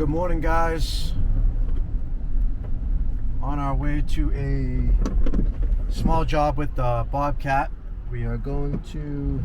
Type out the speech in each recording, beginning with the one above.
Good morning, guys. On our way to a small job with the Bobcat. We are going to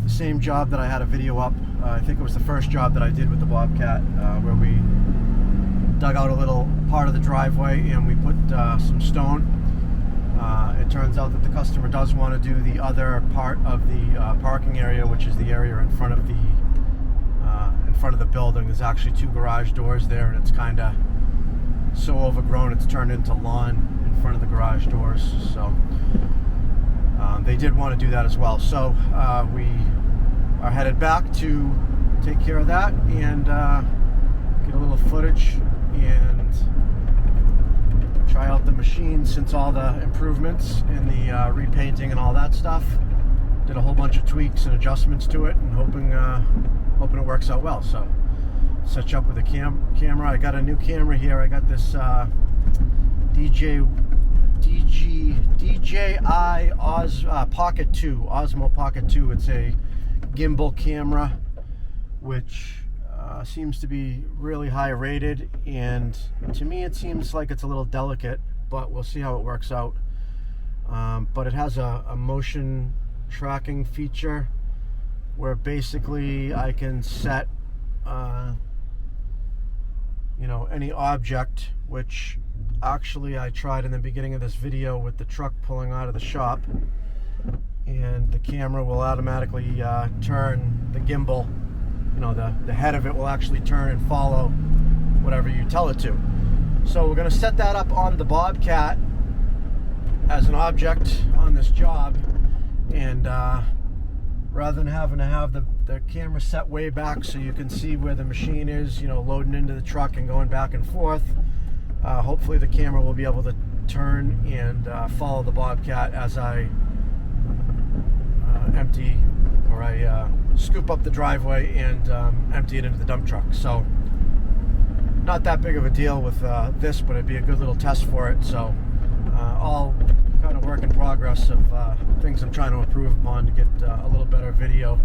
the same job that I had a video up. I think it was the first job that I did with the Bobcat, where we dug out a little part of the driveway and we put some stone. It turns out that the customer does want to do the other part of the parking area, which is the area in front of the building. There's actually two garage doors there, and it's kind of so overgrown it's turned into lawn in front of the garage doors. So they did want to do that as well. So we are headed back to take care of that and get a little footage and try out the machine, since all the improvements in the repainting and all that stuff. Did a whole bunch of tweaks and adjustments to it, and hoping it works out well. So set you up with a camera. I got a new camera here. I got this DJI Pocket 2, Osmo Pocket 2. It's a gimbal camera, which seems to be really high rated, and to me it seems like it's a little delicate, but we'll see how it works out. But it has a motion tracking feature where basically I can set any object, which actually I tried in the beginning of this video with the truck pulling out of the shop, and the camera will automatically turn the gimbal. The head of it will actually turn and follow whatever you tell it to. So we're going to set that up on the Bobcat as an object on this job, and rather than having to have the camera set way back so you can see where the machine is, loading into the truck and going back and forth, hopefully the camera will be able to turn and follow the Bobcat as I scoop up the driveway and empty it into the dump truck. So not that big of a deal with this, but it'd be a good little test for it. So all kind of work in progress of things I'm trying to improve upon to get a little better video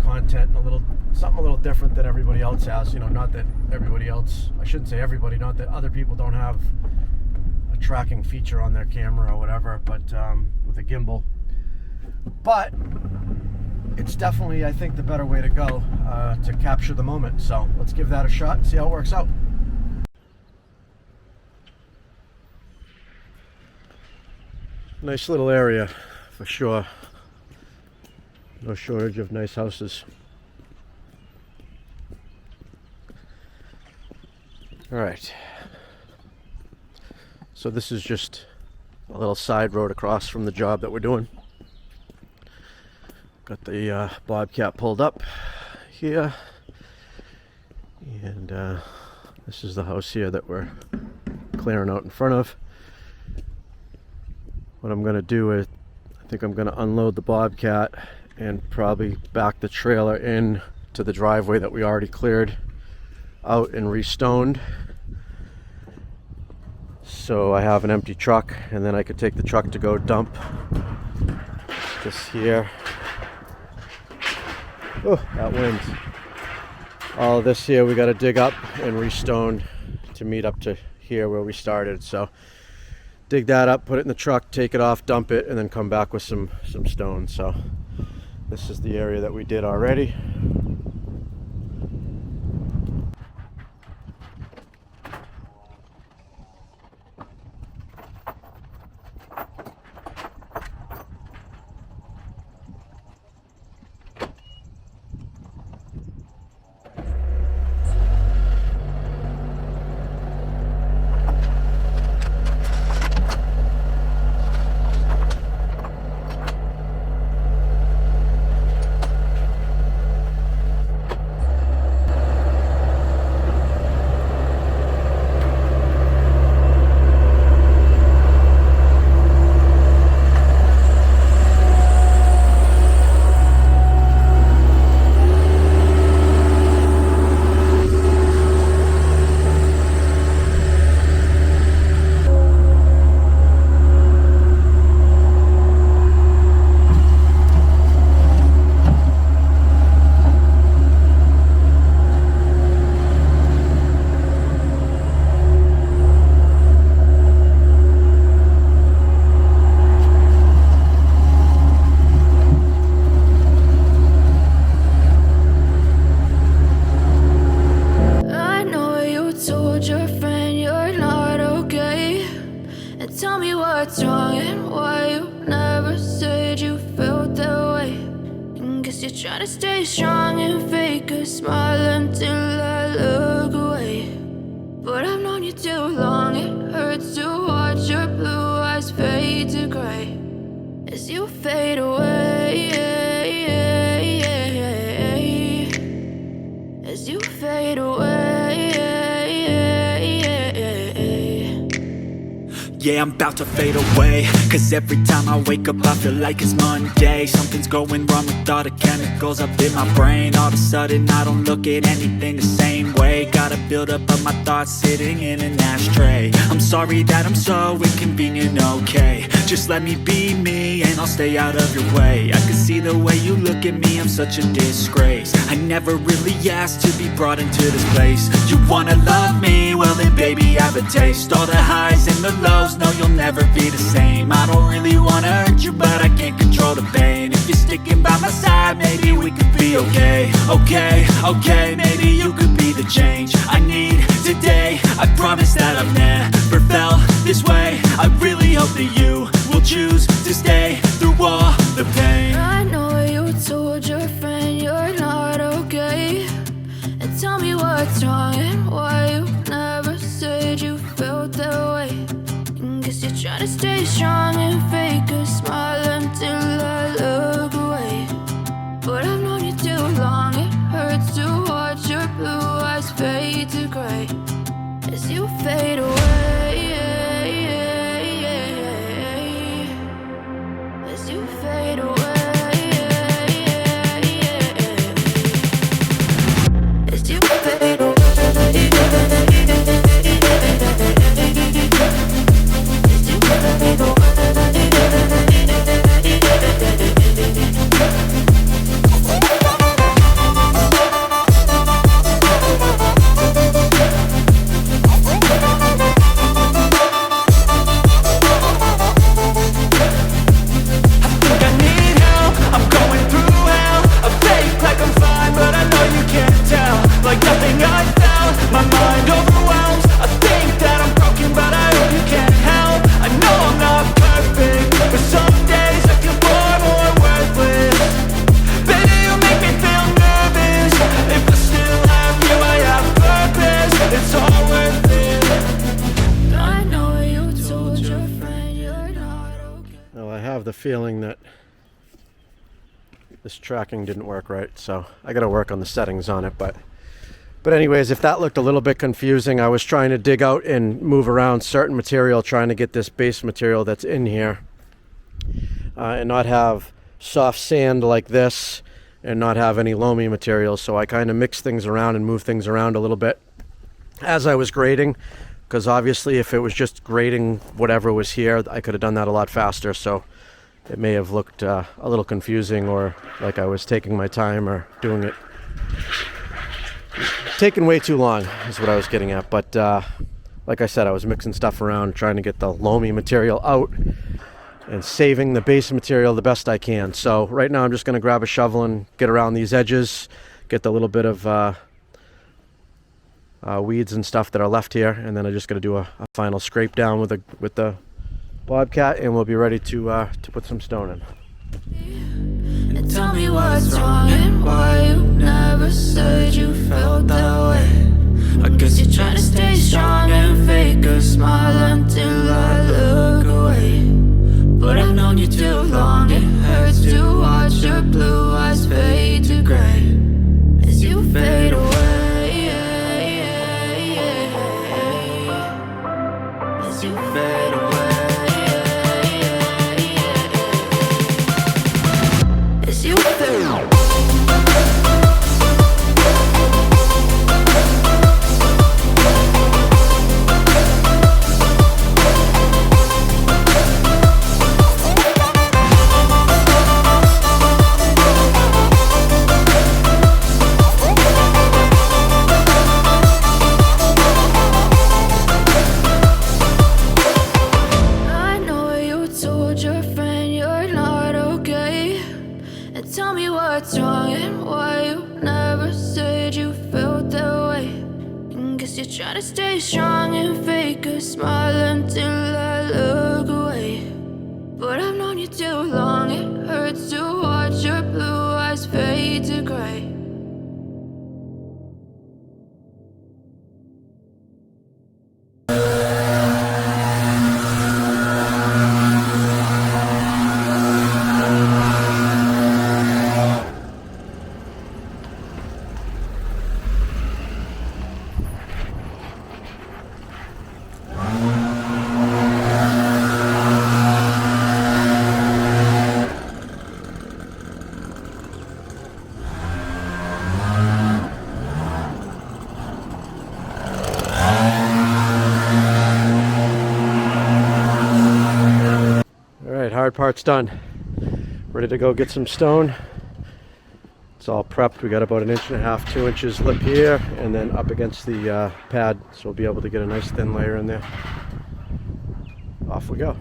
content and something a little different than everybody else has. Not that everybody else, I shouldn't say everybody, not that other people don't have a tracking feature on their camera or whatever, but with a gimbal. But it's definitely, I think, the better way to go to capture the moment. So let's give that a shot and see how it works out. Nice little area for sure. No shortage of nice houses. All right. So this is just a little side road across from the job that we're doing. Got the Bobcat pulled up here, and this is the house here that we're clearing out in front of. What I'm going to do is, I think I'm going to unload the Bobcat and probably back the trailer in to the driveway that we already cleared out and restoned. So I have an empty truck, and then I could take the truck to go dump this here. Oh, that wind. All of this here we got to dig up and restone to meet up to here where we started. So dig that up, put it in the truck, take it off, dump it, and then come back with some stone. So this is the area that we did already. you're trying to stay strong and fake a smile until I look away. But I've known you too long, it hurts to watch your blue eyes fade to gray as you fade away, as you fade away. Yeah, I'm about to fade away, cause every time I wake up I feel like it's Monday. Something's going wrong with all the chemicals up in my brain. All of a sudden I don't look at anything the same way. Gotta build up of my thoughts sitting in an ashtray. I'm sorry that I'm so inconvenient, okay. Just let me be me and I'll stay out of your way. I can see the way you look at me, I'm such a disgrace. I never really asked to be brought into this place. You wanna love me? Well then baby have a taste. All the highs and the lows, no you'll never be the same. I don't really wanna hurt you but I can't control the pain. If you're sticking by my side maybe we could be okay. Okay, maybe you could be the change I need today. I promise that I've never felt this way. I really hope that you will choose to stay through all the pain. I know you told your friend you're not okay, and tell me what's wrong and why you never said you felt that way. And guess you're trying to stay strong and fake a smile until I look away. But I've known you too long, it hurts to watch your blue eyes fade to gray as you fade away, as you fade away, as you fade away. The feeling that this tracking didn't work right, so I got to work on the settings on it. But anyways, if that looked a little bit confusing, I was trying to dig out and move around certain material, trying to get this base material that's in here and not have soft sand like this and not have any loamy material. So I kind of mixed things around and moved things around a little bit as I was grading, because obviously if it was just grading whatever was here, I could have done that a lot faster. So it may have looked a little confusing, or like I was taking my time or doing it, taking way too long is what I was getting at. But like I said, I was mixing stuff around, trying to get the loamy material out and saving the base material the best I can. So right now I'm just going to grab a shovel and get around these edges, get the little bit of weeds and stuff that are left here, and then I'm just going to do a final scrape down with the Bobcat, and we'll be ready to put some stone in. And tell me what's wrong and why you never said you felt that way. I guess you're trying to stay strong and fake a smile until I look away. But I've known you too long, it hurts to watch your blue eyes fade to gray as you fade away, as you fade away. Tell me what's wrong and why you never said you felt that way. And guess you're trying to stay strong and fake a smile until I look away. But I've known you too long, it hurts to watch your blue eyes fade part's done. Ready to go get some stone. It's all prepped. We got about 1.5 to 2 inches lip here and then up against the pad, so we'll be able to get a nice thin layer in there. Off we go.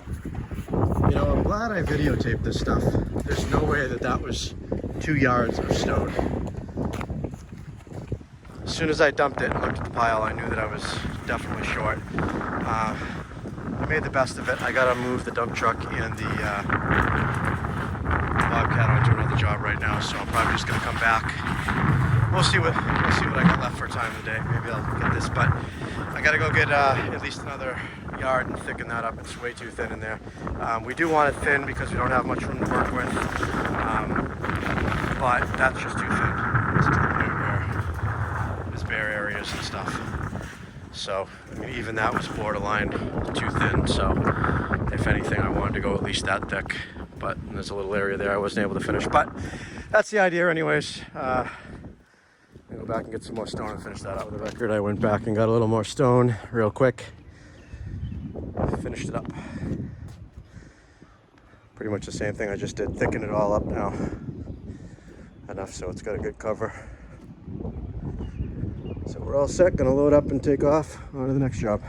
You know, I'm glad I videotaped this stuff. There's no way that that was 2 yards of stone. As soon as I dumped it and looked at the pile, I knew that I was definitely short. I made the best of it. I gotta move the dump truck and the Bobcat onto another job right now, so I'm probably just gonna come back. We'll see what I got left for time of the day. Maybe I'll get this, but I gotta go get at least another yard and thicken that up. It's way too thin in there. We do want it thin because we don't have much room to work with, but that's just too thin. It's to the point where there's bare areas and stuff. So, I mean, even that was borderline too thin. So, if anything, I wanted to go at least that thick. But there's a little area there I wasn't able to finish. But that's the idea, anyways. I'm gonna go back and get some more stone and finish that out with the record. I went back and got a little more stone real quick. Finished it up. Pretty much the same thing I just did. Thicken it all up now. Enough so it's got a good cover. So we're all set. Gonna load up and take off on to the next job.